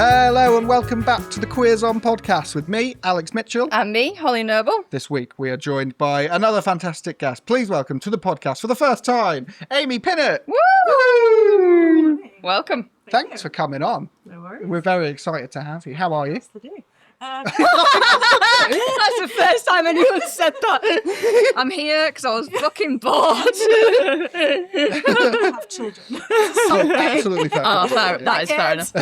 Hello and welcome back to the Queers On podcast with me, Alex Mitchell. And me, Hollie Noble. This week we are joined by another fantastic guest. Please welcome to the podcast for the first time, Amy Pinnick. Woo! Welcome. Thanks for coming on. No worries. We're very excited to have you. How are you? Yes, they do. That's the first time anyone said that. I'm here because I was fucking bored. I have children. Absolutely fair. Oh, that is fair enough.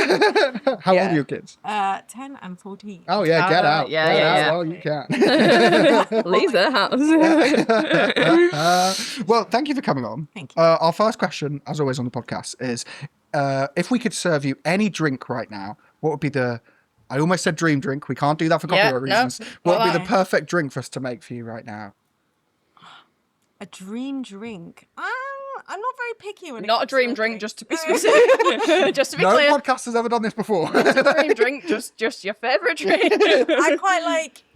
How old are your kids? 10 and 14. Oh yeah, get out. Yeah, Get yeah, out yeah. while you can. Leave the house. Well, thank you for coming on. Thank you. Our first question, as always on the podcast, is if we could serve you any drink right now, what would be the... I almost said dream drink. We can't do that for copyright reasons. What would be the perfect drink for us to make for you right now? A dream drink. I'm not very picky when it Not a comes dream to drink, just to be specific. Just to be No clear. podcast has ever done this before. Dream drink, just your favourite drink.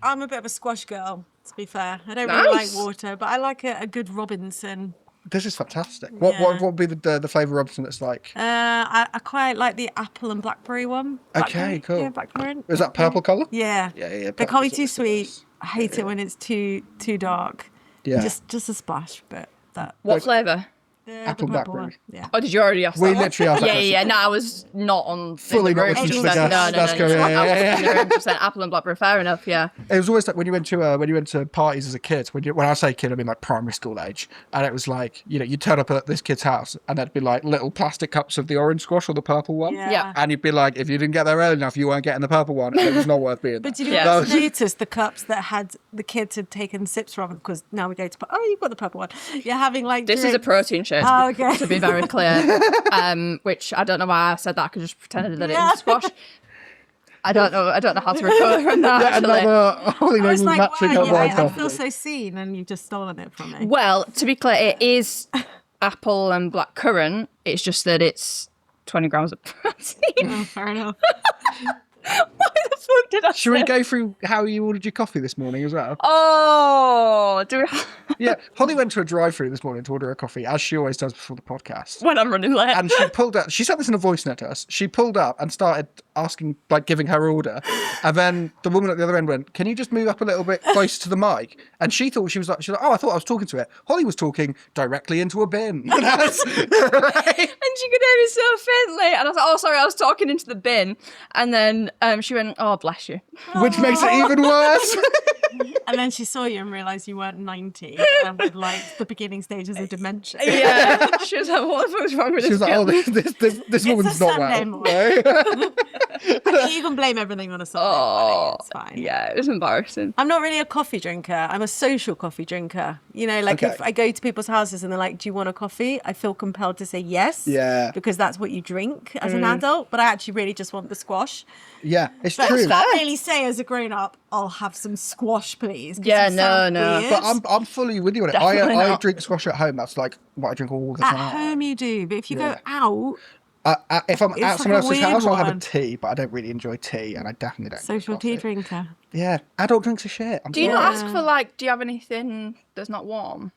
I'm a bit of a squash girl, to be fair. I don't really like Nice. water, but I like a good Robinson. This is fantastic. What would be the flavour Robinson that's like? I quite like the apple and blackberry one. Okay, cool. Yeah, blackberry. Is that purple colour? Yeah. Yeah. They can't be too sweet. I hate it when it's too dark. Yeah. Just a splash, but that. What flavour? Apple the purple blackberry. one. Yeah. Oh, did you already ask We that one? literally asked that Yeah, question. yeah. No, I was not on Fully in the not room. listening to Just the said, guests. No. That's cool. Yeah, I wasn't yeah, in the room. Just said apple and blackberry. Fair enough. Yeah. It was always like when you went to parties as a kid. When I say kid, I mean like primary school age, and it was like you'd turn up at this kid's house, and there'd be like little plastic cups of the orange squash or the purple one, Yeah. and you'd be like, if you didn't get there early enough, you weren't getting the purple one, and it was not worth being. But there. did you Yeah. notice the cups that had the kids had taken sips from? Because now we go to you've got the purple one. You're having like This is a drink- protein shake. Oh, okay. To be very clear. Which I don't know why I said that. I could just pretended that it Yeah. was squash. I don't know how to recover from that. Actually. Holy I was Mary like, matching wow, up my I coffee. feel so seen, and you've just stolen it from me. Well, to be clear, it is apple and black currant. It's just that it's 20 grams of protein. Oh, fair enough. Why the fuck did I Should we say? go through how you ordered your coffee this morning as well? Oh, do we... Yeah, Holly went to a drive-through this morning to order a coffee, as she always does before the podcast. when I'm running late. And she pulled up. She sent this in a voice note to us. She pulled up and started asking, like, giving her order. And then the woman at the other end went, "Can you just move up a little bit closer to the mic?" And she thought she was like, "Oh, I thought I was talking to it." Holly was talking directly into a bin. And she could hear me so faintly. And I was like, oh, sorry, I was talking into the bin. And then she went, oh, bless you. Which makes it even worse. And then she saw you and realised you weren't 90 and with like the beginning stages of dementia. Yeah. She was like, what the fuck's wrong with She was this like, girl? "Oh, this woman's a not Sunday well." morning. You can blame everything on a Sunday morning. It's fine. Yeah, it was embarrassing. I'm not really a coffee drinker. I'm a social coffee drinker. You know, like Okay. if I go to people's houses and they're like, "Do you want a coffee?" I feel compelled to say yes. Yeah. Because that's what you drink as an adult. But I actually really just want the squash. Yeah, it's But true. I can't really say as a grown up, "I'll have some squash, please." 'cause Yeah, you sound no. weird. But I'm fully with you on it. Definitely I not. drink squash at home. That's like what I drink all the At time. home you do, but if you Yeah. go out, If I'm It's at like someone a else's weird house, I'll have a one. tea, but I don't really enjoy tea, and I definitely don't. social drink tea coffee. drinker. Yeah, adult drinks are shit. Do you not ask for, like, do you have anything that's not warm?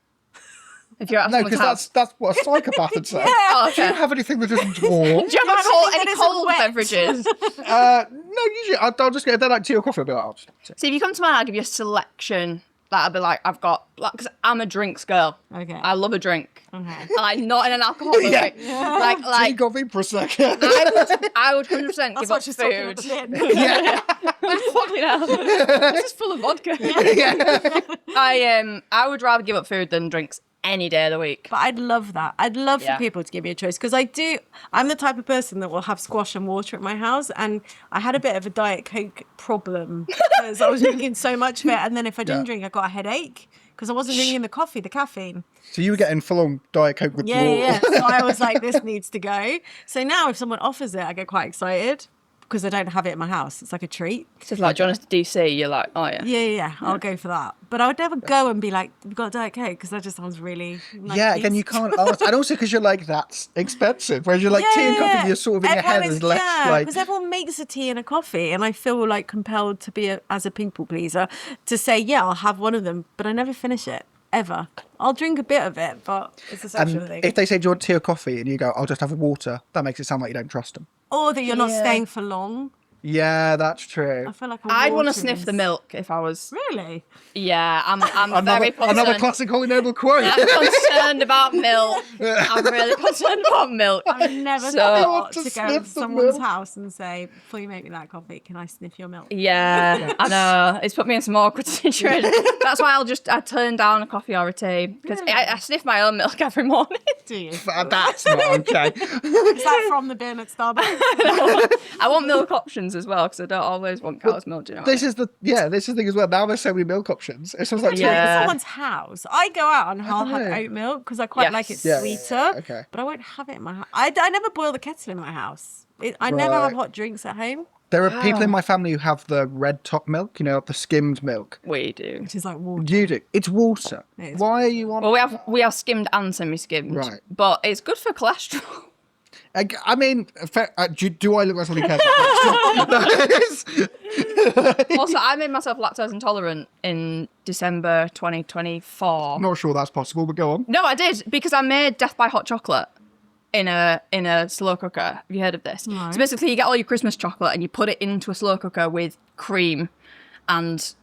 If you're at No, someone's because house. that's what a psychopath would say. Oh, Do you okay. have anything that isn't warm? Do you have anything any that isn't cold wet? beverages? No, usually I'll just get like tea or coffee. I'll be like, "Oh, just tea." See, if you come to mine, I'll give you a selection. Like, I'll be like, I've got, because I'm a drinks girl. Okay. I love a drink. Okay. Like, not in an alcoholic way. Tea, Like, coffee, prosecco. I would 100% That's give what up she's talking at food. the bin. Yeah, Fucking hell. This is full of vodka. I would rather give up food than drinks any day of the week. But I'd love that. I'd love Yeah. for people to give me a choice because I'm the type of person that will have squash and water at my house. And I had a bit of a Diet Coke problem because I was drinking so much of it. And then if I didn't Yeah. drink, I got a headache because I wasn't drinking the coffee, the caffeine. So you were getting full-on Diet Coke with Yeah, water. yeah. So I was like, this needs to go. So now if someone offers it, I get quite excited because I don't have it in my house. It's like a treat. So if, like, Jonas to DC, you're like, oh, yeah. Yeah. I'll go for that. But I would never go and be like, we've got a Diet Coke because that just sounds really nice. Yeah, again, you can't ask. And also because you're like, that's expensive. Whereas you're like, tea and coffee, you're sort of in your head is less like... because everyone makes a tea and a coffee, and I feel like compelled to be as a people pleaser to say, yeah, I'll have one of them, but I never finish it ever. I'll drink a bit of it, but it's a sexual And thing. if they say, "Do you want tea or coffee?" and you go, "I'll just have water," that makes it sound like you don't trust them. Or that you're not Yeah. staying for long. Yeah, that's true. I feel like I'd want to sniff the milk if I was. Really? Yeah, I'm Another, very concerned. another classic Hollie Noble quote. I'm concerned about milk. I'm really concerned about milk. I've never So- thought To to go sniff to the someone's milk. house and say, before you make me that coffee, can I sniff your milk? Yeah, I know. It's put me in some awkward situations. That's why I turn down a coffee or a tea because I sniff my own milk every morning. Do you? That's not okay. Is that from the bin at Starbucks? I want milk options as well because I don't always want cow's milk. Do you know? This is the thing as well. Now there's so many milk options. It sounds like Yeah. Someone's house. I go out and I'll have know. oat milk because I quite Yes. like it Yeah, sweeter. okay. But I won't have it in my house. I never boil the kettle in my house. I never have Right. hot drinks at home, There are people in my family who have the red top milk, the skimmed milk. We do. which is like water. You do. It's water. It is. Why are you on? Well, we have skimmed and semi-skimmed, Right. but it's good for cholesterol. I mean, do I look like somebody cares about that? Also, I made myself lactose intolerant in December 2024. Not sure that's possible, but go on. No, I did because I made death by hot chocolate in a slow cooker. Have you heard of this? No. So basically, you get all your Christmas chocolate and you put it into a slow cooker with cream and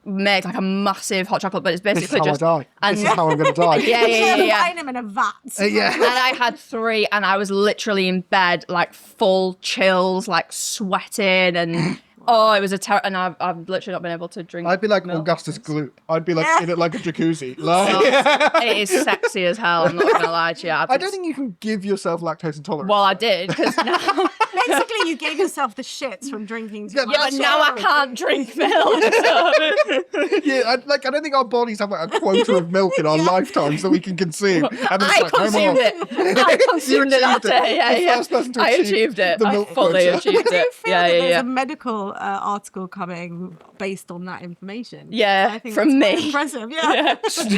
make like a massive hot chocolate. But it's This is basically how just I die. and This is how I'm going to die. yeah. Find him in a vat. Yeah. And I had 3 and I was literally in bed, like full chills, like sweating and it was a terror. And I've literally not been able to drink. I'd be like milk. Augustus Gloop. I'd be like in it like a jacuzzi. Like, It is sexy as hell. I'm not gonna lie to you. I don't think you can give yourself lactose intolerance. Well, I did because now, Basically, you gave yourself the shits from drinking too Yeah, much. but now I can't drink milk. So. Yeah, I don't think our bodies have like a quota of milk in our lifetimes that we can consume. And then I it's like, no consumed more. it. I consumed it that achieved it. day. Yeah, The yeah. first person to I achieve achieved it. the I milk fully quota. achieved I do it. feel Yeah, that yeah, there's yeah. a medical article coming based on that information. Yeah, I think from that's quite me. impressive. Yeah.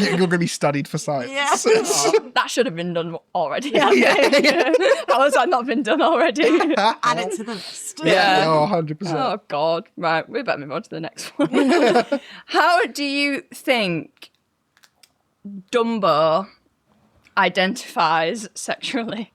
You're going to be studied for science. Yeah. That should have been done already. I think. How has that not been done already? Add it to the list. Yeah. Oh, 100%. Oh God! Right, we better move on to the next one. How do you think Dumbo identifies sexually?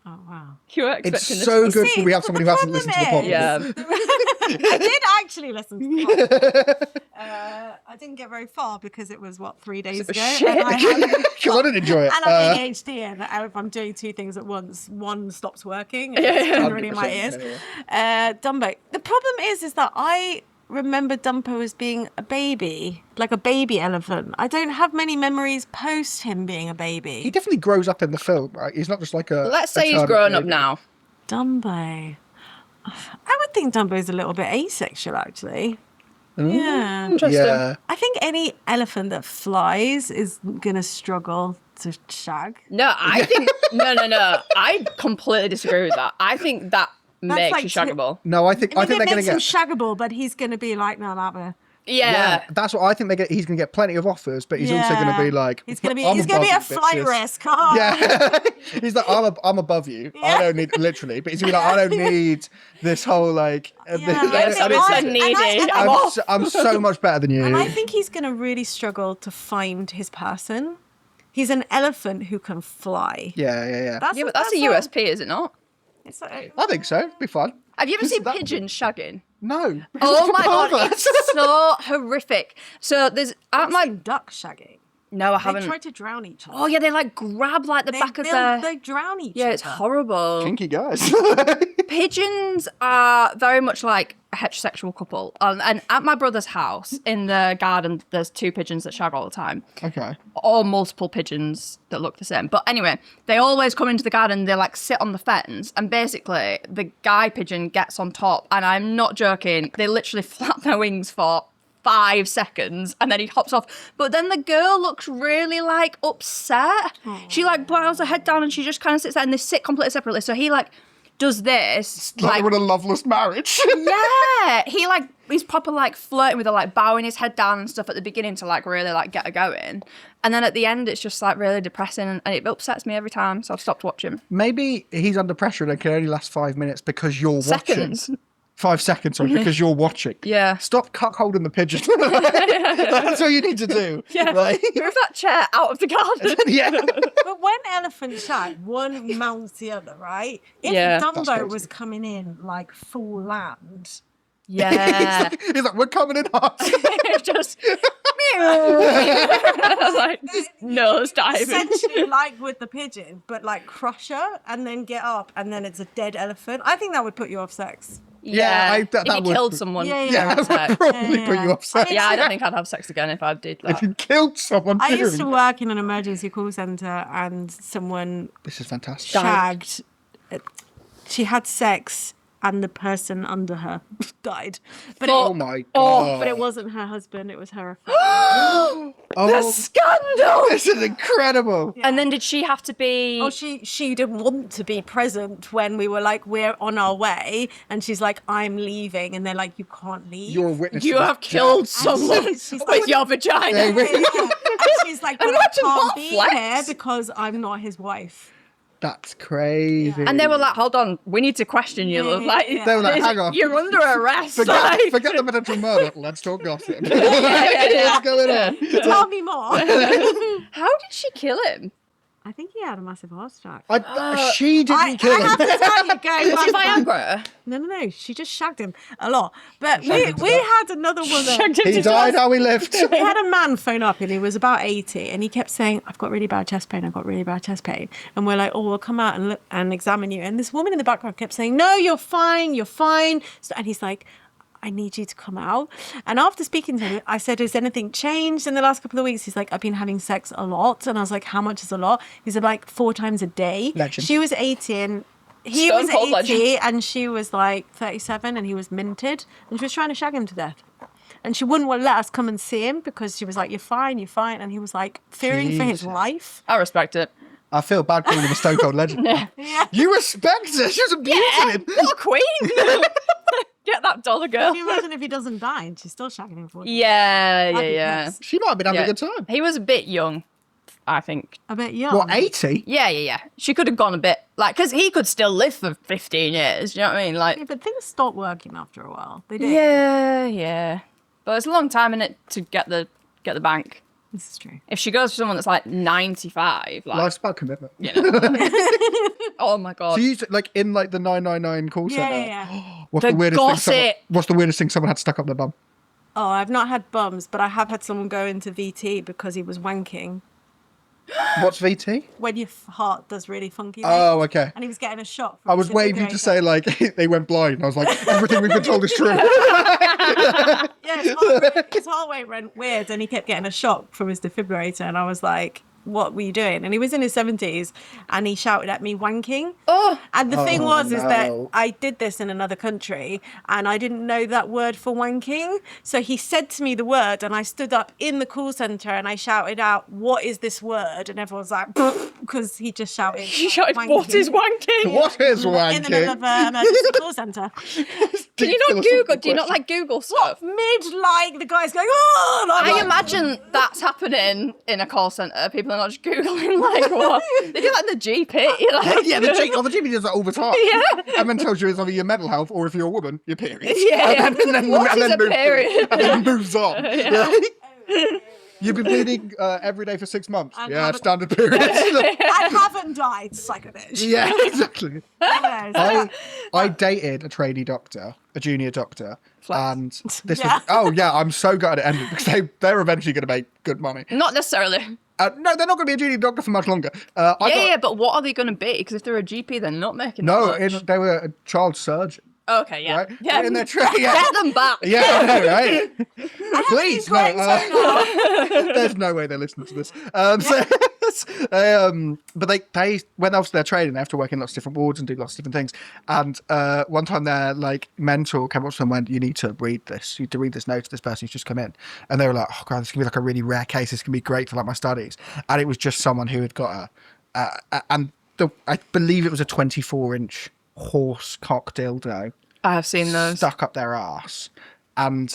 Oh wow. You were It's expecting this. so one. good See, when we have somebody who hasn't the listened to the problem podcast. Yeah. I did actually listen to the I didn't get very far because it was 3 days ago. Shit. And I had, Because I didn't enjoy it. and I'm ADHD, and if I'm doing 2 things at once, one stops working. And it's generally in my 100%, ears. Dumbo. The problem is that I remember Dumbo as being a baby, like a baby elephant. I don't have many memories post him being a baby. He definitely grows up in the film, right? He's not just like a. Let's say he's turnip grown up baby. now. Dumbo. I would think Dumbo's a little bit asexual, actually. Yeah. Interesting. Yeah. I think any elephant that flies is going to struggle to shag. No, I think no. I completely disagree with that. I think that makes like you shaggable. No, I think I they're mean, it going to makes get. him shaggable, but he's going to be like, no, I'm out there. Yeah. That's what I think. He's going to get plenty of offers, but he's also going to be like. he's going to be "I'm he's going to be a above you, flight bitches." risk. Oh. Yeah, he's like, I'm above you. I don't need literally, but he's gonna be like, I don't need this whole like. Yes, I'm so needy. I'm so much better than you. And I think he's going to really struggle to find his person. He's an elephant who can fly. Yeah. Yeah, but that's a USP, is it not? It's like, I think so. It'd be fun. Have you ever seen that- pigeons shagging? No. because Oh it's my god, perverts. it's so horrific. So there's at my duck shagging. no, I They haven't. try to drown each other. Oh yeah, they like grab like the back of their. They drown each Yeah, other. it's horrible. Kinky guys. Pigeons are very much like a heterosexual couple. And at my brother's house in the garden, there's 2 pigeons that shag all the time. Okay. Or multiple pigeons that look the same. But anyway, they always come into the garden, they like sit on the fence, and basically the guy pigeon gets on top, and I'm not joking, they literally flap their wings for 5 seconds and then he hops off. But then the girl looks really like upset. She like bows her head down and she just kind of sits there, and they sit completely separately. So he like does this Like with a loveless marriage. yeah, he's proper like flirting with her, like bowing his head down and stuff at the beginning to like really like get her going, and then at the end it's just like really depressing, and it upsets me every time, so I've stopped watching. Maybe he's under pressure and it can only last 5 minutes because you're watching. Seconds. 5 seconds because you're watching. Yeah. Stop cuckolding the pigeon. That's what you need to do. Yeah. Like, Move that chair out of the garden. yeah. But when elephants shag, one mounts the other, right? If Yeah. That's Dumbo crazy. was coming in like full land, Yeah. He's like, we're coming in hot. Just like nose diving. essentially like with the pigeon, but like crush her and then get up and then it's a dead elephant. I think that would put you off sex. Yeah, that if you would- killed someone. Yeah, Yeah, during that sex. would probably put you off sex. Yeah, I don't think I'd have sex again if I did If that. you killed someone I used to doing work in an emergency call centre and someone this is fantastic. shagged. She had sex and the person under her died. But Oh it, my god. but it wasn't her husband, it was her affair. Oh, Scandal! this is incredible. And then did she have to be? Oh, she didn't want to be present when we were like, we're on our way. And she's like, I'm leaving. And they're like, you can't leave. You're a witness. You to have this. killed someone she's with like- your vagina. Yeah, we- And she's like, but I Imagine can't what be flex. here because I'm not his wife. That's crazy. And they were like, hold on, we need to question you. Yeah, like, yeah. They were like, hang on. You're under arrest. Forget like. the potential murder. Let's talk gossip. yeah. What's going on? Tell me more. How did she kill him? I think he had a massive heart attack. She didn't kill I have him. to tell you, going Was it back, Viagra? no. She just shagged him a lot. But we had another woman. Shagged him He to died death. how he lived. We had a man phone up and he was about 80 and he kept saying, I've got really bad chest pain. I've got really bad chest pain. And we're like, oh, we'll come out and look and examine you. And this woman in the background kept saying, no, you're fine. You're fine. So, and he's like, I need you to come out. And after speaking to him, I said, has anything changed in the last couple of weeks? He's like, I've been having sex a lot. And I was like, how much is a lot? He said, like 4 times a day. Legend. She was 80 and he Stone was cold 80 legend. and she was like 37 and he was minted. And she was trying to shag him to death. And she wouldn't let us come and see him because she was like, you're fine. And he was like fearing for his Jesus. life. I respect it. I feel bad calling him a stone cold legend. Yeah. You respect her. She was abusing him. What a queen! Get that dollar girl. Can you imagine if he doesn't die and she's still shagging him for you? Yeah. I'd be pissed. She might have been having a good time. He was a bit young, I think. I bet young. What, 80? Yeah. She could have gone a bit, like, because he could still live for 15 years. You know what I mean? Yeah, Like, but things stop working after a while. They do. yeah. But it's a long time in it to get the bank. This is true. If she goes for someone that's like 95, like, Life's about commitment. you know. Oh my god. So you used to, like in like the 999 call center. Yeah. What's The the weirdest thing? gossip. What's the weirdest thing someone had stuck up their bum? Oh, I've not had bums, but I have had someone go into VT because he was wanking. What's VT? When your heart does really funky. Oh, okay. And he was getting a shot. From I was his waiting for you to say defibrillator. like they went blind. And I was like, everything we've been told is true. Yeah, his heart rate went weird, and he kept getting a shock from his defibrillator, and I was like, "What were you doing?" And he was in his 70s, and he shouted at me, "Wanking!" Oh. And the thing was, is that no. I did this in another country, and I didn't know that word for wanking. So he said to me the word, and I stood up in the call center, and I shouted out, "What is this word?" And everyone's like, because he just shouted. She shouted, "What is wanking?" What is In the middle of wanking? an emergency call center. Do you not Google? Do you not like Google stuff? Mid, like, the guy's going, "Oh!" And I'm I like, imagine that's happening in a call centre. People are not just Googling, like, what? They do that in the GP. You're like, Yeah, the GP does that all the time. Yeah. And then tells you it's either your mental health or if you're a woman, your period. Yeah. And then, What is a period? And then moves on. Yeah. You've been bleeding every day for 6 months. And Yeah, haven't- standard periods. I haven't died, suck a bitch. Yeah, exactly. I dated a trainee doctor, a junior doctor, and this Yeah. was, oh yeah, I'm so glad it ended because they're eventually going to make good money. Not necessarily. No, they're not going to be a junior doctor for much longer. Yeah, but what are they going to be? Because if they're a GP, they're not making No, that much. they were a child surgeon, Okay, yeah. right? Yeah. In their yeah. Get them back. Yeah, I know, right? Please, no. Great, so There's no way they listen to this. But they when else they're training, they have to work in lots of different wards and do lots of different things. And one time their like mentor came up to them and went, "You need to read this. You need to read this note to this person who's just come in." And they were like, "Oh god, this can be like a really rare case. This can be great for like my studies." And it was just someone who had got I believe it was a 24-inch horse cock dildo I have seen those. stuck up their ass, and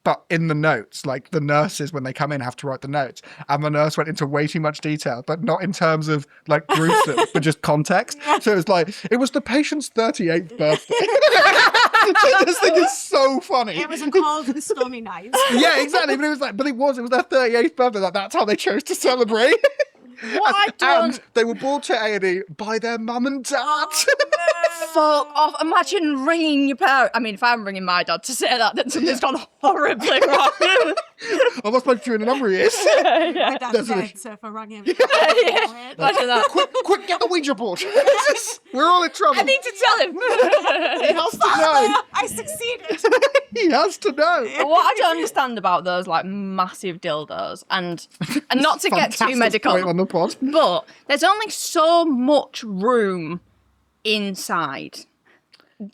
but in the notes, like the nurses, when they come in, have to write the notes. And the nurse went into way too much detail, but not in terms of like gruesome, but just context. So it was like, it was the patient's 38th birthday. This thing is so funny. It was a cold and stormy night. Yeah, exactly. But it was their 38th birthday. Like, that's how they chose to celebrate. What I don't And they were brought to A&E by their mum and dad. fuck off. Imagine ringing your parents. I mean, if I'm ringing my dad to say that, then something's gone horribly wrong. I've not spoken to you in a number of years. My dad's That's dead, so if I rang him. Yeah. Imagine that. Quick, get the Ouija board. We're all in trouble. I need to tell him. He has to know. I succeeded. He has to know. What I don't understand about those like massive dildos, and not to get too Fantastic medical, point on the pod. but there's only so much room inside. Do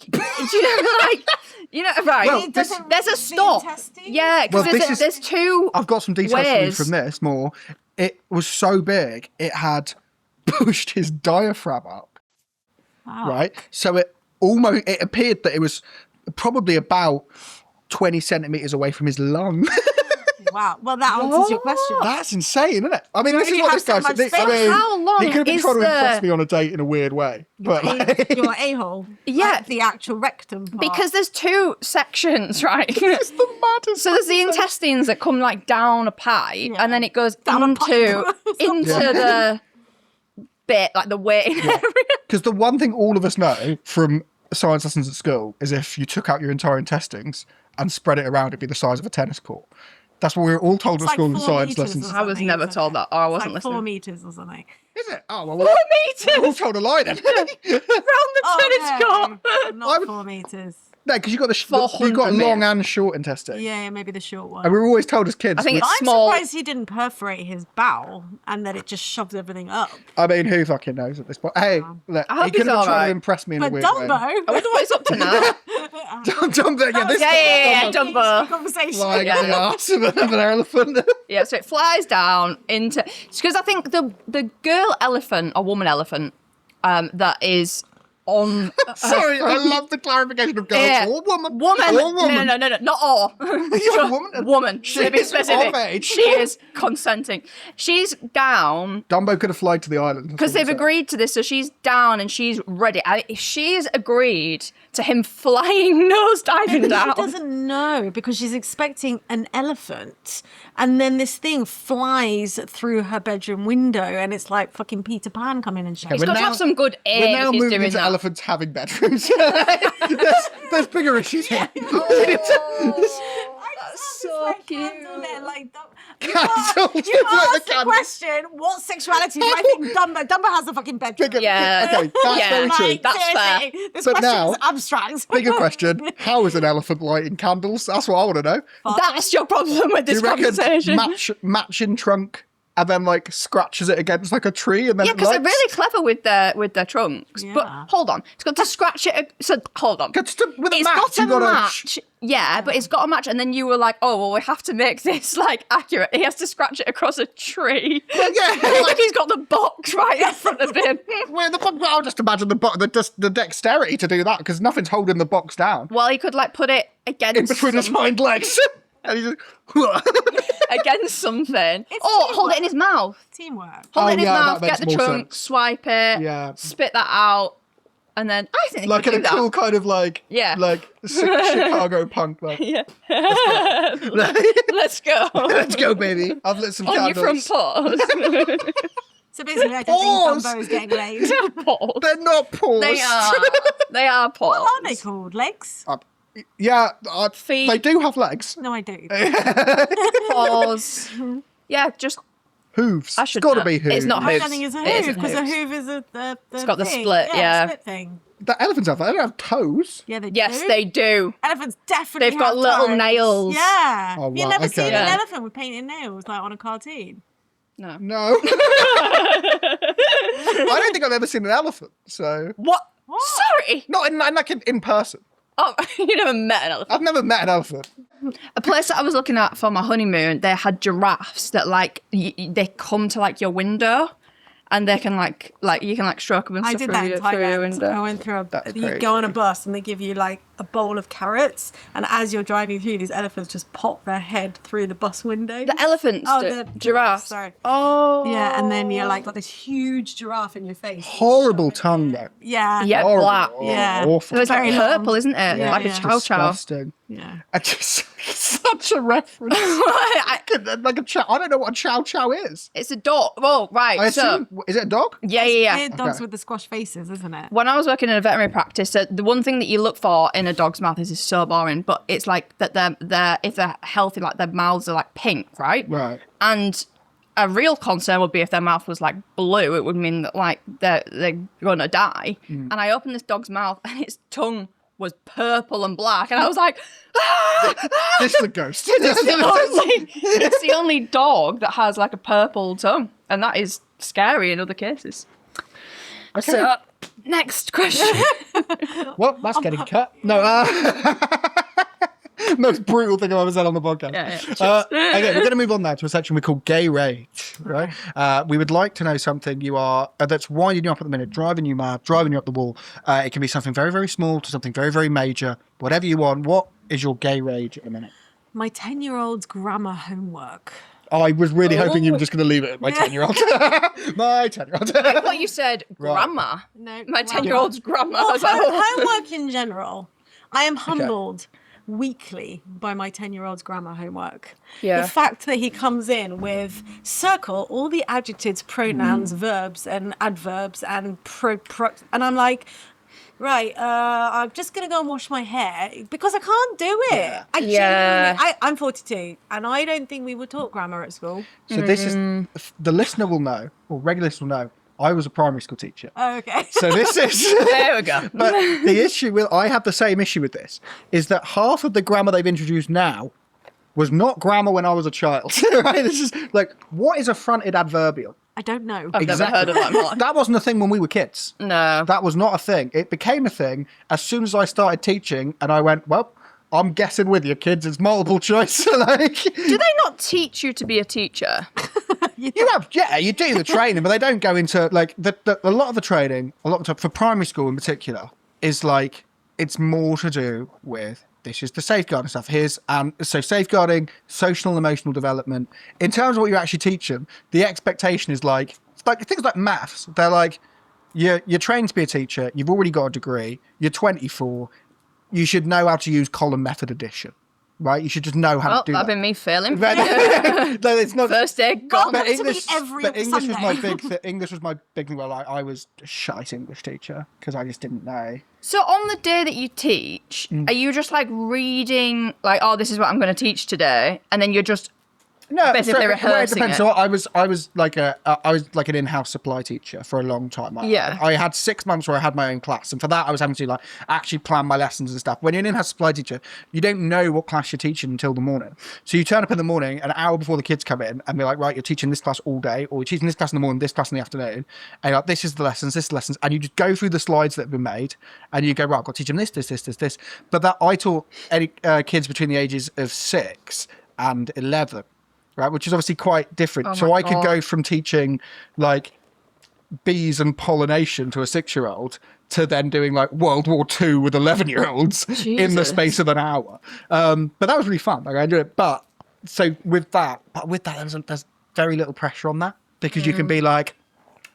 you know, like, right? Well, It doesn't there's a the stop. intestine? Yeah, because Well, there's two. I've got some details for you ways. from this more. It was so big, it had pushed his diaphragm up. Wow. Right? So it appeared that it was probably about 20 centimetres away from his lung. Wow. Well, that answers your question. That's insane, isn't it? I mean, You this is already what have this guy so much said. space. I mean, How long he could have been is trying to impress the- me on a date in a weird way. But like, Your a-hole. Yeah. Like the actual rectum part. Because there's two sections, right? it's the maddest. So there's the intestines that come like down a pipe, Yeah. and then it goes Down a into pipe. the bit, like the waiting area. Because the one thing all of us know from science lessons at school is if you took out your entire intestines and spread it around, it'd be the size of a tennis court. That's what we were all told It's at school like in 4 science meters lessons. or I was something, never isn't told it? that. Oh, I It's wasn't like 4 listening. meters or something. Is it? Oh, well, 4 we're all meters told a lie then. around the tennis court. Not 4 meters. No, because you've got you've 400 got long meters. and short intestine. Yeah, maybe the short one. And we were always told as kids. I think we- it's I'm small. surprised he didn't perforate his bowel and that it just shoved everything up. I mean, who fucking knows at this point? Hey, look, I hope he could he's have been trying alright. to impress me in a But weird Dumbo, I wonder what he's up to now. way. Dumbo, yeah, this Yeah, Dumbo. conversation. flying at the arse of an elephant. Yeah, so it flies down into. Because I think the girl elephant or woman elephant that is on. Sorry, I love the clarification of girl Yeah. or woman. Woman. Or woman. No, not all. Yeah, woman. Woman. She To be is specific. of age. She is consenting. She's down Dumbo could have flown to the island. because they've agreed to this, so she's down and she's ready. She's agreed to him flying nose diving She down. doesn't know because she's expecting an elephant, and then this thing flies through her bedroom window, and it's like fucking Peter Pan coming and shit. He's we're got to now- have some good We're aim now if he's moving doing into that. elephants having bedrooms. there's bigger issues here. That's so cute. You Cancelled. asked Like the the candle. question, what sexuality do I think Dumbo has a fucking bedroom? Bigger- Yeah. Okay, that's Yeah. very true. Like, That's seriously, this But question now- is abstract. Bigger question: how is an elephant lighting candles? That's what I want to know. That's your problem with Do this you reckon conversation. matching trunk and then like scratches it against like a tree and then Yeah, it because they're lights? really clever with their trunks. But Yeah. hold on, it's got to scratch it. So hold on, With a it's match, got to you gotta- match. Yeah, but it's got to match. And then you were like, oh well, we have to make this like accurate. He has to scratch it across a tree. Yeah, Like he's got the box right in front of him. well, I'll just imagine the dexterity to do that because nothing's holding the box down Well, he could like put it against in between his hind legs. And he just, against something. It's Hold it in his mouth. Teamwork. Hold Oh, it in his yeah, that mouth. makes Get the more trunk. sense. Swipe it. Yeah. Spit that out. And then I think they like could in do a that. cool kind of like Yeah. like Chicago punk like Yeah. let's Let's go. go baby. I've lit some On your candles. front paws. So basically, I don't Paws. think Dumbo is getting laid. Paws. They're not paws. They are. They are paws. What are they called? Legs? Yeah, Feet. they do have legs. No, I do. Paws. Yeah, just Hooves. I should It's got to know. be hooves. It's not I hooves. don't think it's a It isn't hoof because a hooves. hoof is the It's got the thing. split, yeah. split thing. The elephants have that. They don't have toes. Yeah, they Yes, do. they do. Elephants definitely They've got have little toes. nails. Yeah. Oh, You've wow, never okay. seen Yeah. an elephant with painted nails like on a cartoon? No. No. I don't think I've ever seen an elephant. So What? Sorry. not in person. Oh, you never met an elephant. I've never met an elephant. A place that I was looking at for my honeymoon, they had giraffes that like they come to like your window, and they can like you can like stroke them and I stuff did through that your, in through your Thailand. window. I went through That's you great. go on a bus and they give you like a bowl of carrots, and as you're driving through, these elephants just pop their head through the bus window. The elephants, the giraffes. Sorry. Oh. Yeah, and then you're like got this huge giraffe in your face. Horrible tongue, though. Yeah. Yeah, Horrible. black. Yeah. Awful. So it's like Very purple, long. isn't it? Yeah, Like yeah. a chow chow. Disgusting. Yeah. I just such a reference. Like a chow. I don't know what a chow chow is. It's a dog. Well, right. I So, assume, is it a dog? yeah. Weird dogs Okay. with the squash faces, isn't it? When I was working in a veterinary practice, the one thing that you look for in a dog's mouth is so boring, but it's like that they're if they're healthy, like their mouths are like pink, right? Right. And a real concern would be if their mouth was like blue. It would mean that like they're gonna die. And I opened this dog's mouth and its tongue was purple and black, and I was like, This is a ghost. it's the only dog that has like a purple tongue, and that is scary in other cases. Okay. So, next question. Well, that's getting cut. No, most brutal thing I've ever said on the podcast. Yeah. Okay, we're going to move on now to a section we call Gay Rage, right? We would like to know something you are that's winding you up at the minute, driving you mad, driving you up the wall. It can be something very, very small to something very, very major. Whatever you want. What is your gay rage at the minute? My 10-year-old's grammar homework. I was really hoping you were just going to leave it at my 10-year-old. My 10-year-old. I thought you said Right. grandma. No, My grammar. 10-year-old's grandma. I was like, Homework in general. I am humbled weekly by my 10-year-old's grammar homework. Yeah. The fact that he comes in with circle all the adjectives, pronouns, verbs and adverbs and and I'm like, right, I'm just going to go and wash my hair because I can't do it. Yeah. I Yeah. genuinely, I'm 42 and I don't think we were taught grammar at school. So this is, the listener will know, or regular listener will know, I was a primary school teacher. Oh, okay. So this is... there we go. But the issue with, I have the same issue with this, is that half of the grammar they've introduced now was not grammar when I was a child. Right? This is like, what is a fronted adverbial? I don't know. I've never heard of that in my life. That wasn't a thing when we were kids. No. That was not a thing. It became a thing as soon as I started teaching, and I went, well, I'm guessing with you, kids. It's multiple choice. Like, Do they not teach you to be a teacher? you have, yeah, you do the training, but they don't go into like a lot of the training. A lot of the time, for primary school in particular, is like it's more to do with this is the safeguarding stuff. Here's so safeguarding, social and emotional development. In terms of what you're actually teaching, the expectation is like things like maths. They're like you're trained to be a teacher. You've already got a degree. You're 24. You should know how to use column method addition, right? You should just know how to do That'd that. been me failing. No, it's not. First day gone. But to me English, every but English was my Sunday. big. English was my big thing. Well, I was a shite English teacher because I just didn't know. So on the day that you teach, are you just like reading, like, oh, this is what I'm going to teach today, and then you're just No, basically it rehearsing depends. it. So I was like an in-house supply teacher for a long time. Yeah. I had 6 months where I had my own class, and for that I was having to like actually plan my lessons and stuff. When you're an in-house supply teacher, you don't know what class you're teaching until the morning. So you turn up in the morning, an hour before the kids come in, and be like, right, you're teaching this class all day, or you're teaching this class in the morning, this class in the afternoon, and you're like, this is the lessons, this is the lessons, and you just go through the slides that have been made, and you go, right, I've got to teach them this. But that I taught any kids between the ages of 6 and 11. Right, which is obviously quite different. Oh so my I could God. go from teaching like bees and pollination to a 6-year-old to then doing like World War II with 11-year-olds in the Jesus. space of an hour. But that was really fun. Like I enjoyed it. But with that, there's very little pressure on that because you can be like,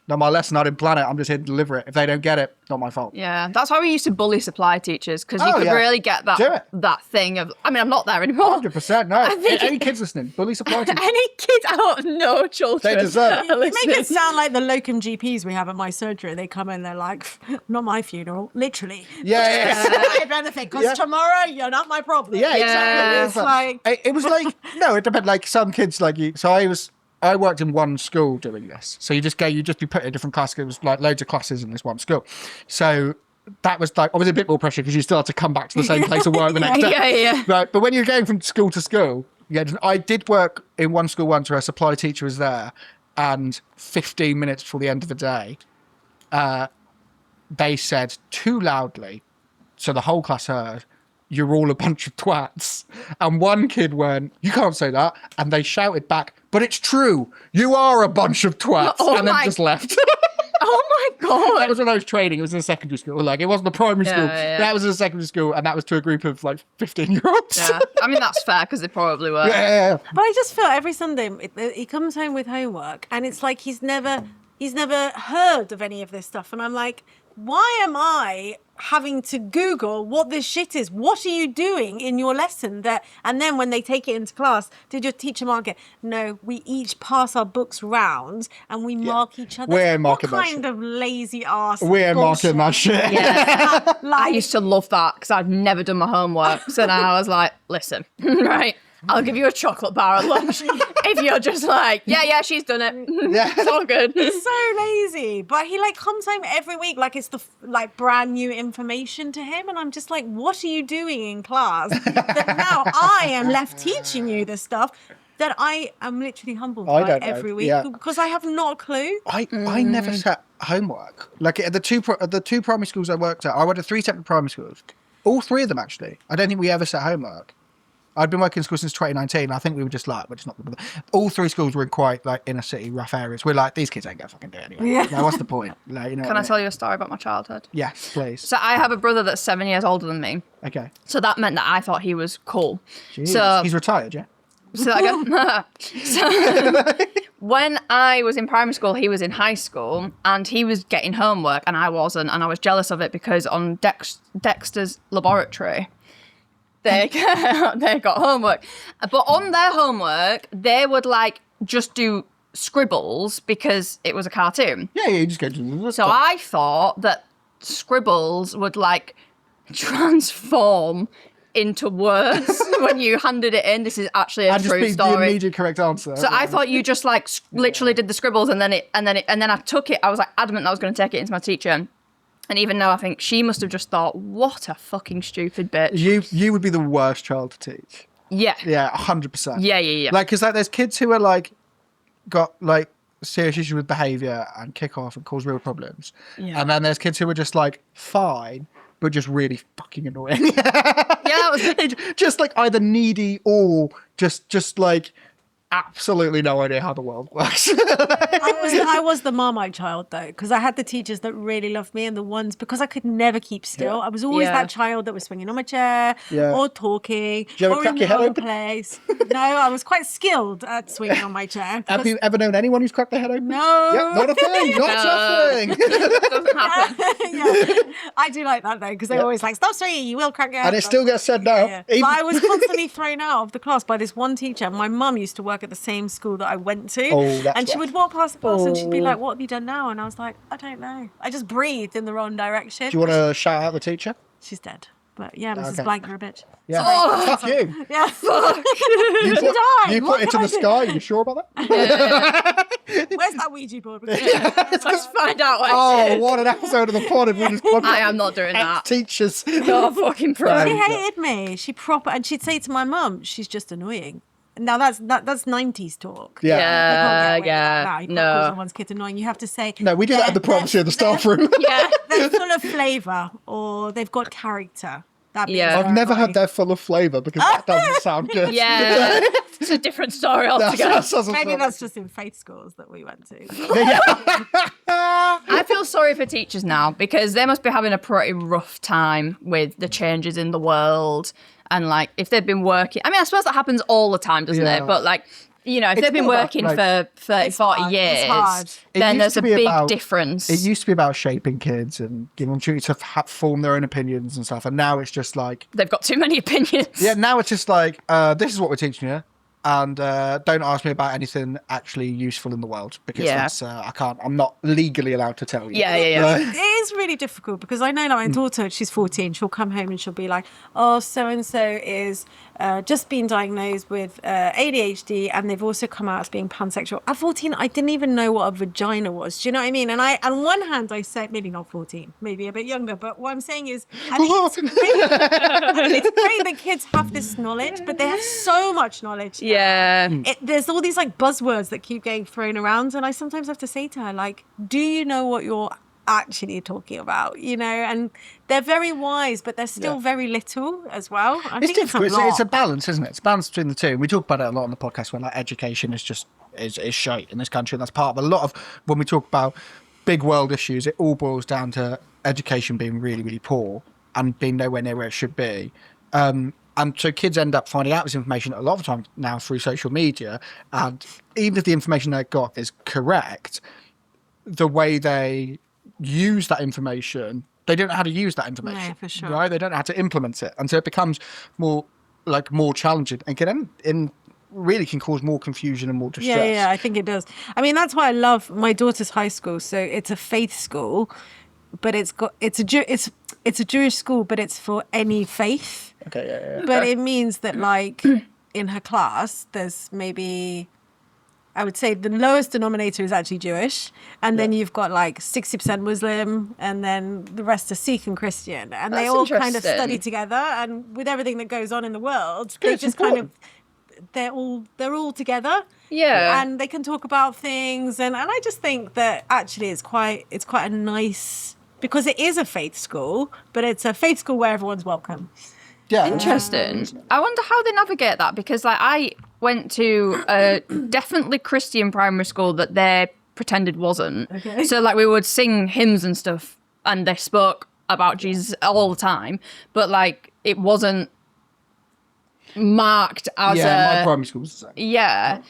no, my lesson, I didn't plan it. I'm just here to deliver it. If they don't get it, not my fault. Yeah, that's why we used to bully supply teachers, because you Oh, could yeah. really get Do it. that thing of, I mean, I'm not there anymore. 100%. No, I think any kids listening, bully supply teachers. Any kids out of no children. They deserve it. are You make it listening. sound like the locum GPs we have at my surgery. They come in, they're like, not my funeral, literally. Yeah. My benefit, because Yeah. tomorrow you're not my problem. Yeah, Yeah. exactly. It was like no, it depends. Like some kids, like you. So I worked in one school doing this. So you just be put in a different class. It was like loads of classes in this one school. So that was like obviously a bit more pressure because you still had to come back to the same place of work the next day. Yeah. Right, but when you're going from school to school, I did work in one school once where a supply teacher was there, and 15 minutes before the end of the day, they said too loudly, so the whole class heard, "You're all a bunch of twats." And one kid went, "You can't say that." And they shouted back, "But it's true. You are a bunch of twats." Oh and then my- just left. Oh my God. That was when I was training. It was in a secondary school. Like, it wasn't a primary school. yeah. That was in a secondary school, and that was to a group of, like, 15-year-olds. Yeah. I mean, that's fair because they probably were. Yeah. But I just feel every Sunday he comes home with homework, and it's like he's never heard of any of this stuff, and I'm like, why am I having to Google what this shit is? What are you doing in your lesson? And then when they take it into class, did your teacher mark it? No, we each pass our books round and we mark each other. We're marking that what shit. kind of lazy ass We're bullshit? marking that shit. Yeah. I Like, used to love that because I'd never done my homework. So now I was like, listen, right, I'll give you a chocolate bar at lunch if you're just like, yeah, she's done it. Yeah. It's all good. so lazy, but he like comes home every week like it's the like brand new information to him, and I'm just like, what are you doing in class that now I am left teaching you this stuff that I am literally humbled I by don't know. every week Yeah. because I have not a clue. I never set homework. Like, at the two primary schools I worked at, I went to 3 separate primary schools. All 3 of them, actually. I don't think we ever set homework. I'd been working in school since 2019. I think we were just like, we're just not. All 3 schools were in quite like inner city, rough areas. We're like, these kids ain't gonna fucking do it anyway. Yeah. Like, what's the point? Like, you know. Can I tell you a story about my childhood? Yes, please. So I have a brother that's 7 years older than me. Okay. So that meant that I thought he was cool. Jeez. So He's retired, yeah. So again, so when I was in primary school, he was in high school, and he was getting homework, and I wasn't, and I was jealous of it because on Dexter's laboratory, they got homework, but on their homework they would like just do scribbles because it was a cartoon. Yeah, you just go to. So I thought that scribbles would like transform into words when you handed it in. This is actually a and just true be the story. immediate correct answer. So I thought you just like literally did the scribbles, and then I took it. I was like adamant that I was going to take it into my teacher. And even though I think she must have just thought, what a fucking stupid bitch. you would be the worst child to teach. Yeah. Yeah, 100%. Yeah. Like, because like, there's kids who are like got like serious issues with behaviour and kick off and cause real problems. Yeah. And then there's kids who are just like fine, but just really fucking annoying. Yeah, that was just like either needy or just like absolutely no idea how the world works. I was the Marmite child though, because I had the teachers that really loved me, and the ones because I could never keep still. Yeah. I was always Yeah. that child that was swinging on my chair Yeah. or talking you ever or crack in your the head wrong open? place. No, I was quite skilled at swinging on my chair. Have you ever known anyone who's cracked their head open? No. Yep, not a thing. Not a thing. doesn't happen. Yeah. I do like that though, because they're always like, "Stop swinging, you will crack your head." And it still gets said now. Yeah. Even- But I was constantly thrown out of the class by this one teacher. My mum used to work at the same school that I went to. Oh, that's and she rough. would walk past the class and she'd be like, "What have you done now?" And I was like, "I don't know. I just breathed in the wrong direction." Do you want to shout out the teacher? She's dead. But yeah, Mrs. Okay. Blank, you're a bitch. Yeah. Oh, Fuck you. Yeah. You put, died. you What put it to can I the do? sky. You sure about that? Where's that Ouija board? Let's find out what Oh, it is. what an episode of the pod if we just I am not doing that. Teachers. Oh, fucking pro. She hated me. She and she'd say to my mum, "She's just annoying." Now that's 90s talk. Yeah. You can't get away with that now. You can't call No. someone's kid annoying. You have to say, No, we do that at the privacy of the staff room. Yeah. they're full of flavour or they've got character. That means Yeah. they're I've never annoying. had they're full of flavour because that doesn't sound good. Yeah. It's a different story altogether. Maybe that's just in faith schools that we went to. I feel sorry for teachers now because they must be having a pretty rough time with the changes in the world. And like, if they've been working, I mean, I suppose that happens all the time, doesn't Yeah. it? But like, you know, if It's they've been not about, working like- for 30, 40 hard. years, It's hard. It then used there's to a be big about- difference. It used to be about shaping kids and giving them opportunity to form their own opinions and stuff. And now it's just like, They've got too many opinions. yeah, now it's just like, this is what we're teaching you. And don't ask me about anything actually useful in the world because Yeah. that's, I'm not legally allowed to tell you. Yeah. It is really difficult because I know like my daughter, she's 14, she'll come home and she'll be like, "Oh, so-and-so is just been diagnosed with ADHD and they've also come out as being pansexual." At 14, I didn't even know what a vagina was. Do you know what I mean? And on one hand, I say, maybe not 14, maybe a bit younger, but what I'm saying is, I think it's great that kids have this knowledge, but they have so much knowledge. Yeah. There's all these like buzzwords that keep getting thrown around, and I sometimes have to say to her, like, do you know what you're actually talking about? You know, and they're very wise, but they're still very little as well. I It's think it's a difficult. lot. It's a balance, isn't it? It's a balance between the two. We talk about it a lot on the podcast when like education is just is shite in this country, and that's part of a lot of when we talk about big world issues, it all boils down to education being really, really poor and being nowhere near where it should be. And so kids end up finding out this information a lot of times now through social media. And even if the information they got is correct, the way they use that information, they don't know how to use that information. No, for sure. Right? They don't know how to implement it. And so it becomes more challenging and really can cause more confusion and more distress. Yeah, I think it does. I mean, that's why I love my daughter's high school. So it's a faith school, but it's a Jewish school, but it's for any faith. Okay, yeah. But it means that, like, in her class, there's maybe, I would say the lowest denominator is actually Jewish. And then you've got like 60% Muslim, and then the rest are Sikh and Christian. And they That's all kind of interesting. study together. And with everything that goes on in the world, they it's just important. they're all together. Yeah. And they can talk about things. And I just think that actually it's quite a nice, because it is a faith school, but it's a faith school where everyone's welcome. Yeah. Interesting. I wonder how they navigate that, because like I went to a definitely Christian primary school that they pretended wasn't. Okay. So like we would sing hymns and stuff, and they spoke about Jesus all the time, but like it wasn't marked as My primary school was the same. yeah.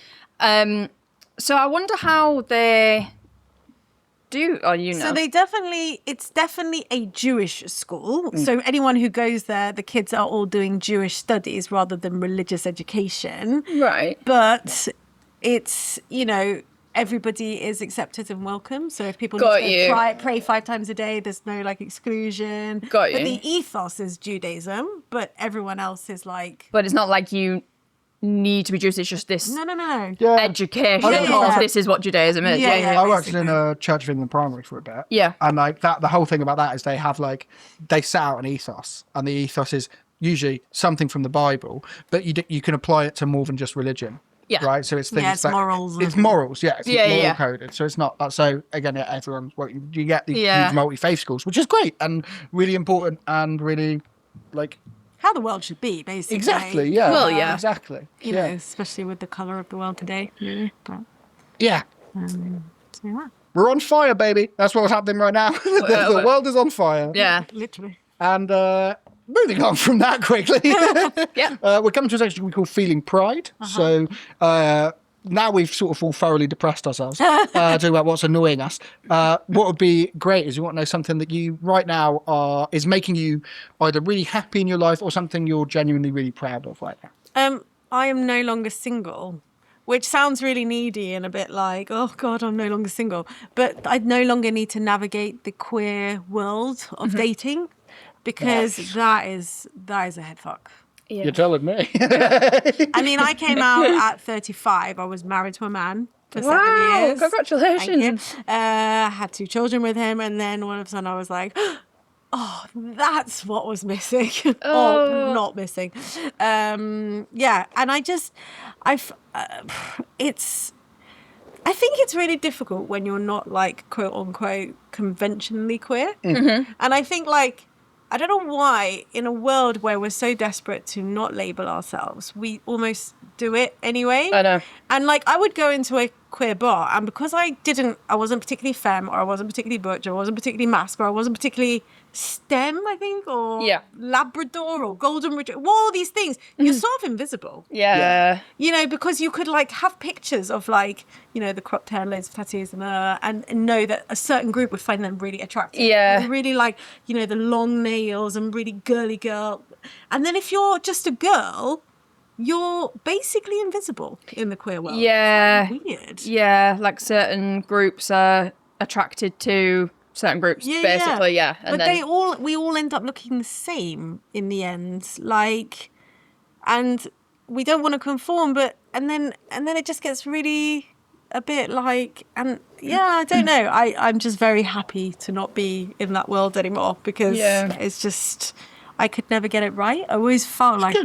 So I wonder how they do, or you know. So it's definitely a Jewish school. So anyone who goes there, the kids are all doing Jewish studies rather than religious education. Right. But it's, everybody is accepted and welcome. So if people Got need you. to pray 5 times a day, there's no like exclusion. Got But you. the ethos is Judaism, but everyone else is like, But it's not like you need to be Jewish, it's just this no. Yeah. education Yeah. of this is what Judaism is. Yeah. I worked in a Church of England primary for a bit. Yeah. And like that, the whole thing about that is they set out an ethos, and the ethos is usually something from the Bible, but you can apply it to more than just religion. Yeah. Right. So it's things Yeah, it's that morals It's and- morals. Yeah. It's Yeah, moral yeah. coded. So it's not. So again, everyone's you get these Yeah. multi-faith schools, which is great and really important and really like how the world should be, basically. exactly. Yeah. Well, yeah. Exactly. You yeah. know, especially with the colour of the world today. Really. But, Yeah. so yeah, We're on fire, baby. That's what's happening right now. The world is on fire. Yeah. literally. And moving on from that quickly, Yeah. we're coming to a section we call Feeling Pride. So now we've sort of all thoroughly depressed ourselves, talking about what's annoying us. What would be great is you want to know something that you right now is making you either really happy in your life or something you're genuinely really proud of right now. I am no longer single, which sounds really needy and a bit like, oh God, I'm no longer single. But I no longer need to navigate the queer world of dating, because that is a head fuck. Yeah. You're telling me. I mean, I came out at 35. I was married to a man for 7 Wow, years. congratulations. Thank you. Had 2 children with him, and then all of a sudden I was like, oh, that's what was missing. Oh. Or not missing. Yeah, and I think it's really difficult when you're not like quote unquote conventionally queer. Mm-hmm. And I think like, I don't know why in a world where we're so desperate to not label ourselves, we almost do it anyway. I know. And like, I would go into a queer bar, and because I wasn't particularly femme, or I wasn't particularly butch, or I wasn't particularly mask, or I wasn't particularly STEM, I think, or Yeah. Labrador or golden retriever, all these things, you're sort of invisible. Yeah. Because you could like have pictures of like, the cropped hair, loads of tattoos, and know that a certain group would find them really attractive. Yeah. And really like, the long nails and really girly girl. And then if you're just a girl, you're basically invisible in the queer world. Yeah. It's weird. Yeah, like certain groups are attracted to certain groups, basically, yeah. And But then, we all end up looking the same in the end. Like, and we don't want to conform, and then it just gets really a bit like, and yeah, I don't know. I'm just very happy to not be in that world anymore, because it's just, I could never get it right. I always felt like,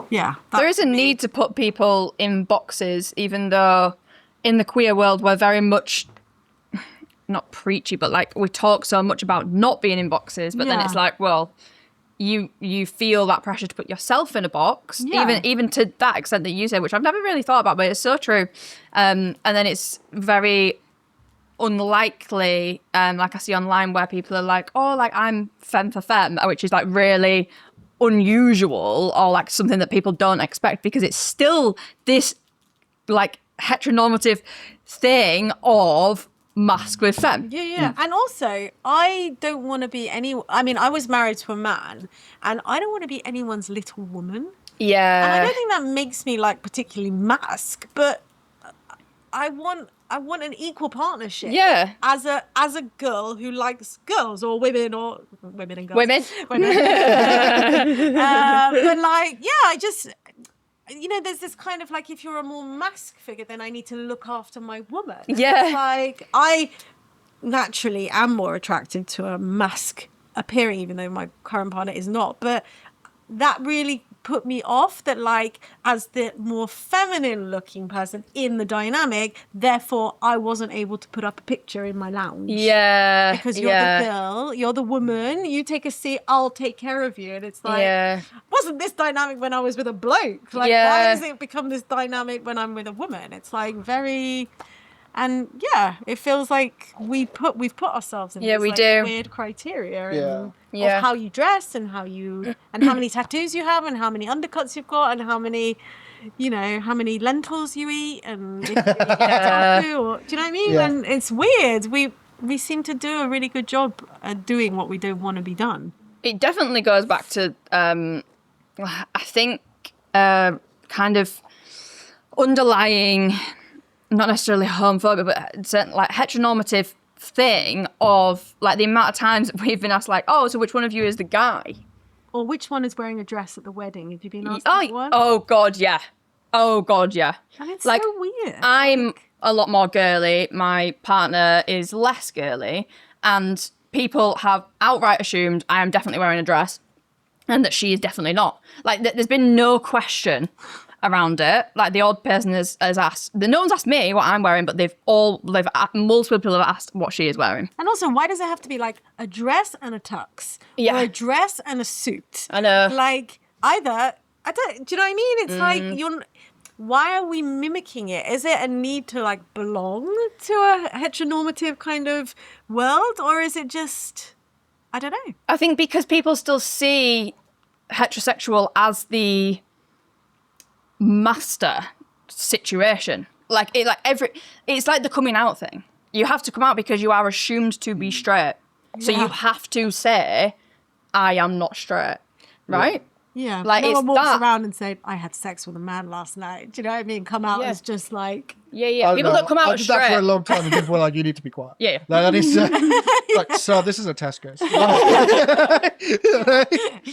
yeah. there is a need to put people in boxes, even though in the queer world we're very much not preachy, but like we talk so much about not being in boxes, but then Yeah. it's like, well, you feel that pressure to put yourself in a box, Yeah. even to that extent that you say, which I've never really thought about, but it's so true. And then it's very unlikely, like I see online where people are like, oh, like I'm femme for femme, which is like really unusual or like something that people don't expect because it's still this like heteronormative thing of masc with femme. Yeah. And also, I don't want to be I was married to a man, and I don't want to be anyone's little woman. Yeah. And I don't think that makes me like particularly masc, but I want an equal partnership. Yeah. As a girl who likes girls or women and girls. Women. But like, yeah, I just, there's this kind of like, if you're a more masc figure, then I need to look after my woman. Yeah. It's like, I naturally am more attracted to a masc appearing, even though my current partner is not. But that really put me off, that like, as the more feminine looking person in the dynamic, therefore I wasn't able to put up a picture in my lounge. Yeah. Because you're the girl, you're the woman, you take a seat, I'll take care of you. And it's like, wasn't this dynamic when I was with a bloke? Like, why has it become this dynamic when I'm with a woman? It's like very... And yeah, it feels like we've put ourselves in this like weird criteria of how you dress and how many tattoos you have and how many undercuts you've got and how many lentils you eat and if you eat tofu or, do you know what I mean? Yeah. And it's weird. We seem to do a really good job at doing what we don't want to be done. It definitely goes back to I think kind of underlying, not necessarily homophobia, but certain like heteronormative thing of like the amount of times we've been asked like, oh, so which one of you is the guy? Or which one is wearing a dress at the wedding? Have you been asked that one? Oh God, yeah. And it's like, so weird. I'm a lot more girly. My partner is less girly, and people have outright assumed I am definitely wearing a dress, and that she is definitely not. Like, there's been no question around it. Like, the odd person has asked. No one's asked me what I'm wearing, but multiple people have asked what she is wearing. And also, why does it have to be like a dress and a tux? Yeah. Or a dress and a suit? I know. Like, do you know what I mean? It's like, why are we mimicking it? Is it a need to like belong to a heteronormative kind of world? Or is it just, I don't know. I think because people still see heterosexual as the master situation. It's like the coming out thing. You have to come out because you are assumed to be straight. So you have to say, I am not straight. Right? Yeah. Like, no it's one walks that. around and say, I had sex with a man last night. Do you know what I mean? Come out as just like... Yeah. People don't come out I did that for a straight. long time and people were like, you need to be quiet. Yeah. Like, that is, like, so this is a Tesco's.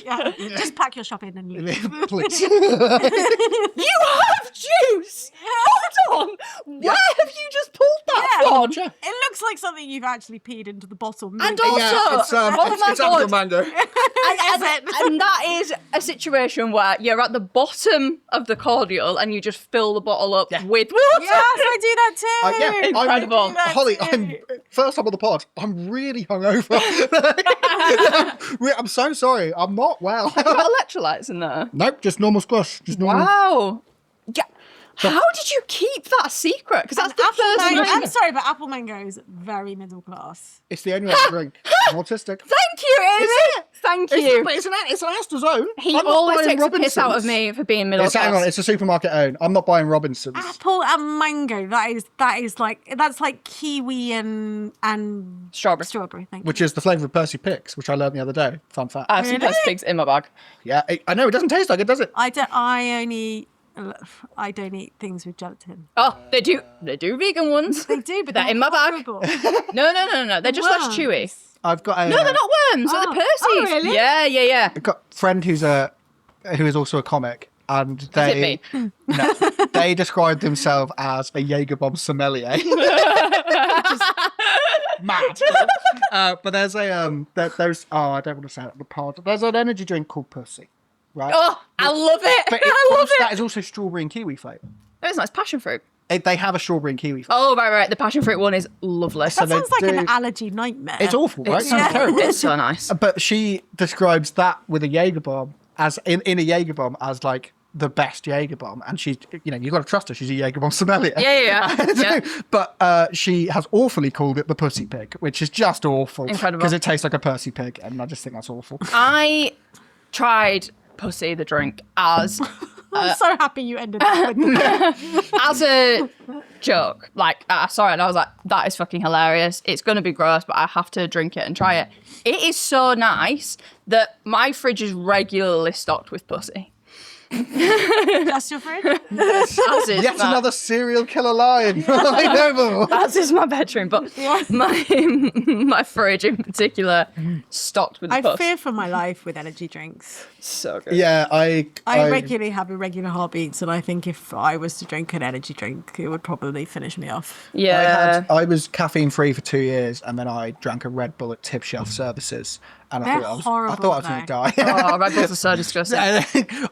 Yeah. Just pack your shop in and leave. Please. You have juice! Hold on! Where have you just pulled that Yeah. from? It looks like something you've actually peed into the bottle. And maybe. also, It's apple mango. And that is a situation where you're at the bottom of the cordial and you just fill the bottle up with water. Yes, I do that too. Incredible. Holly, I'm first time on the pod. I'm really hungover. I'm so sorry. I'm not well. Got electrolytes in there. Nope, just normal squash. Just normal. Wow. Yeah. How did you keep that a secret? Because that's the first Mango, time. I'm sorry, but apple mango is very middle class. It's the only one I drink. I'm autistic. Thank you, Amy. Thank you. It's an Astor's own. He I'm not always buying takes a piss out of Robinsons. me for being middle Hang on, class. it's a supermarket own. I'm not buying Robinsons. Apple and mango. That's like kiwi and Strawberry. Thank you. Which is the flavour of Percy Picks, which I learned the other day. Fun fact. I have some Really? pigs in my bag. Yeah, I know it doesn't taste like it, does it? I don't eat things with gelatin. Oh, they do vegan ones. They do, but They're in my bag. horrible. No. They're just less Worms. chewy. I've got a. No, they're not worms. They're the Percy's. Oh, really? Yeah. I've got a friend who is also a comic, and they me? No, they describe themselves as a Jaeger bomb sommelier. Which is mad. But there's there's I don't want to say it on the pod. There's an energy drink called Pussy, right? Oh, I love it. But I love it. that is also strawberry and kiwi flavour. No, it's not. It's passion fruit. They have a strawberry and kiwi flavour. Oh, right. The passion fruit one is lovely. So That they sounds like an do- allergy nightmare. It's awful, right? It's, Sounds terrible. it's so nice. But she describes that with a Jaeger bomb as in a Jaeger bomb as like the best Jaeger bomb, and she's, you've got to trust her. She's a Jaeger bomb sommelier. Yeah. But she has awfully called it the pussy pig, which is just awful. Incredible. Because it tastes like a pussy pig, and I just think that's awful. I tried pussy the drink as I'm so happy you ended up with that. as a joke. Like, I saw it and I was like, that is fucking hilarious. It's going to be gross, but I have to drink it and try it. It is so nice that my fridge is regularly stocked with pussy. That's your friend? As is Yet my- another serial killer line. I know. As is my bedroom, but Yeah. my fridge in particular stocked with I puss. fear for my life with energy drinks. So good. Yeah, I regularly have irregular heartbeats, and I think if I was to drink an energy drink, it would probably finish me off. Yeah. I was caffeine free for 2 years, and then I drank a Red Bull at Tip Shelf Services, and They're I thought I horrible, was going to die. Oh, Red Bulls are so disgusting.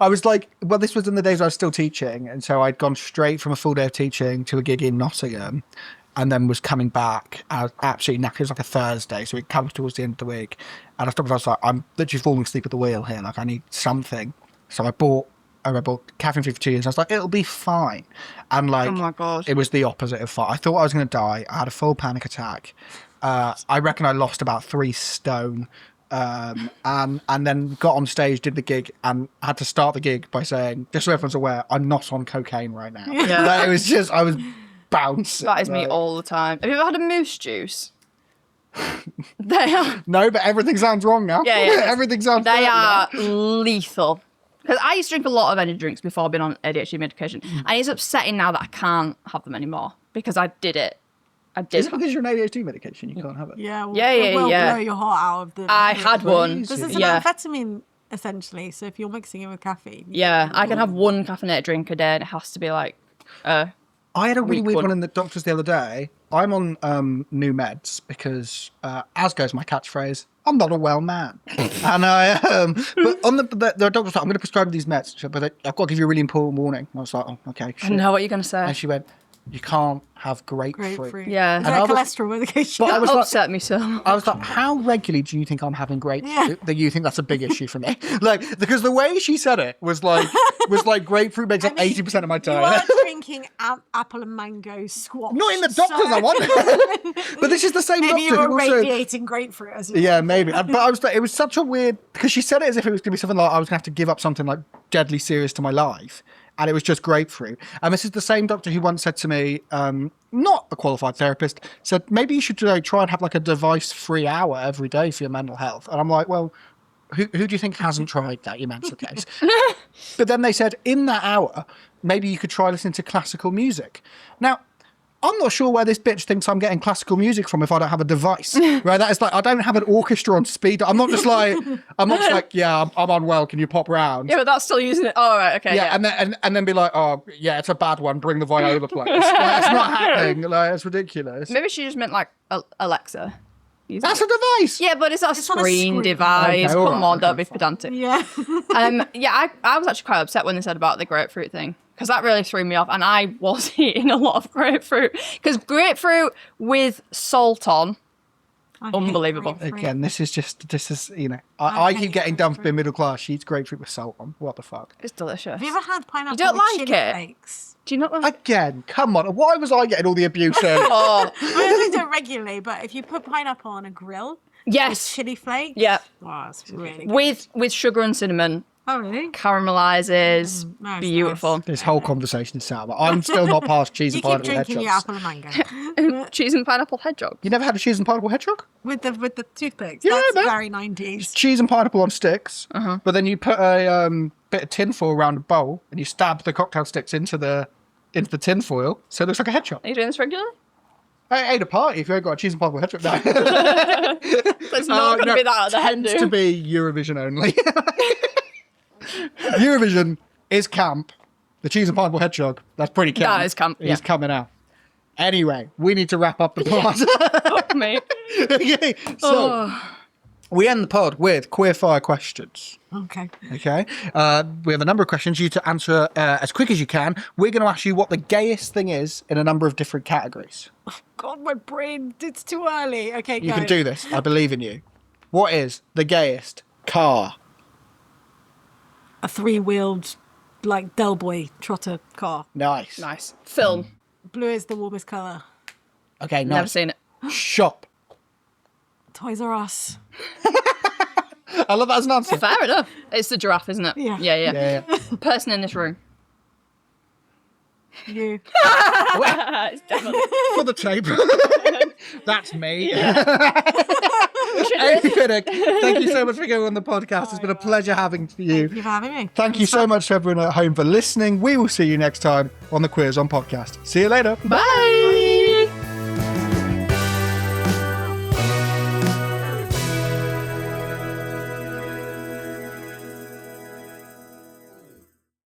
I was like, well, this was in the days I was still teaching, and so I'd gone straight from a full day of teaching to a gig in Nottingham, and then was coming back. I was absolutely knackered. It was like a Thursday, so it comes towards the end of the week, and I stopped. I was like, I'm literally falling asleep at the wheel here. Like, I need something. So I bought a Red Bull, caffeine free for 2 years. I was like, it'll be fine. And like, Oh my God. it was the opposite of fine. I thought I was going to die. I had a full panic attack. I reckon I lost about 3 stone. And then got on stage, did the gig, and had to start the gig by saying, just so everyone's aware, I'm not on cocaine right now. Yeah. Like, it was just, I was bouncing. That is me Like, all the time. Have you ever had a moose juice? They are. No, but everything sounds wrong now. Yeah. Everything sounds They bad are now. lethal. Because I used to drink a lot of energy drinks before being on ADHD medication, and it's upsetting now that I can't have them anymore because I did it. I did. Is it because you're on ADHD medication you can't have it? Yeah, Yeah, it will yeah. blow your heart out of the. I had one. Because it's Yeah. an amphetamine essentially. So if you're mixing it with caffeine, Yeah, I can have one caffeinated drink a day, and it has to be like. I had a really Weak weird one. one in the doctors the other day. I'm on new meds because, as goes my catchphrase, I'm not a well man. And I, but on the doctor was like, I'm going to prescribe these meds, but I've got to give you a really important warning. And I was like, oh, okay. I Shit. know what you're gonna say. And she went, you can't have grapefruit. grapefruit. Yeah. Is And that I was- cholesterol medication? But I was like, upset me so much. I was like, how regularly do you think I'm having grapefruit Yeah. that you think that's a big issue for me? Like, because the way she said it was like grapefruit makes up 80% of my You time. are drinking apple and mango squash. Not in the doctors, I want. But this is the same Maybe you doctor were who also... radiating grapefruit as well. Yeah, maybe. But I was. It was such a weird because she said it as if it was going to be something like I was going to have to give up something like deadly serious to my life, and it was just grapefruit. And this is the same doctor who once said to me, not a qualified therapist, said maybe you should try and have like a device-free hour every day for your mental health. And I'm like, well, who do you think hasn't tried that, your mental case? But then they said in that hour, maybe you could try listening to classical music. Now, I'm not sure where this bitch thinks I'm getting classical music from if I don't have a device. Right? That is like I don't have an orchestra on speed. I'm not just like yeah, I'm unwell. Can you pop round? Yeah, but that's still using it. Oh, right, okay. Yeah, and then be like, oh yeah, it's a bad one. Bring the viola players. Like, it's not happening. Like, it's ridiculous. Maybe she just meant like Alexa. Using That's it. a device. Yeah, but it's not a on a screen screen. device. Okay, all Come right, on, don't okay, be pedantic. Yeah. I was actually quite upset when they said about the grapefruit thing because that really threw me off, and I was eating a lot of grapefruit because grapefruit with salt on, I hate unbelievable. grapefruit. Again, this is I hate keep getting done for grapefruit. being middle class. She eats grapefruit with salt on. What the fuck? It's delicious. Have you ever had pineapple don't with like chili it? flakes? Do you not like? Again, come on. Why was I getting all the abuse earlier? Oh, I don't do it regularly, but if you put pineapple on a grill with yes. chili flakes, Yeah. wow, it's really good. With sugar and cinnamon, Oh, really? caramelizes, Nice, beautiful. This whole conversation is sour. I'm still not past cheese You and keep pineapple drinking your hedgehogs. apple and mango Cheese and pineapple hedgehog. You never had a cheese and pineapple hedgehog? with the toothpicks. Yeah, That's man. very 90s. Cheese and pineapple on sticks, but then you put a bit of tinfoil around a bowl and you stab the cocktail sticks into the tinfoil, so it looks like a hedgehog. Are you doing this regularly? I ate a party if you ain't got a cheese and pineapple hedgehog. No. It's not going to be that at the tends hen to do. be Eurovision only. Eurovision is camp. The cheese and pineapple hedgehog, that's pretty camp. That is camp, He's yeah. coming out. Anyway, we need to wrap up the pod. Fuck me. Okay, so we end the pod with queer fire questions. Okay. Okay, we have a number of questions you to answer as quick as you can. We're going to ask you what the gayest thing is in a number of different categories. God, my brain, it's too early. Okay, You go. can do this. I believe in you. What is the gayest car? A three-wheeled like Del Boy trotter car. Nice. Nice. Film. Blue is the warmest colour. Okay, nice. Never seen it. Shop. Toys R Us. I love that as an answer. Fair enough. It's the giraffe, isn't it? Yeah. Yeah. Person in this room. You. It's definitely. For the tape. That's me. We should Amy really- Pinnick, thank you so much for going on the podcast. It's been a pleasure having you. Thank you for having me. Thank you so much to everyone at home for listening. We will see you next time on the Queers On podcast. See you later. Bye.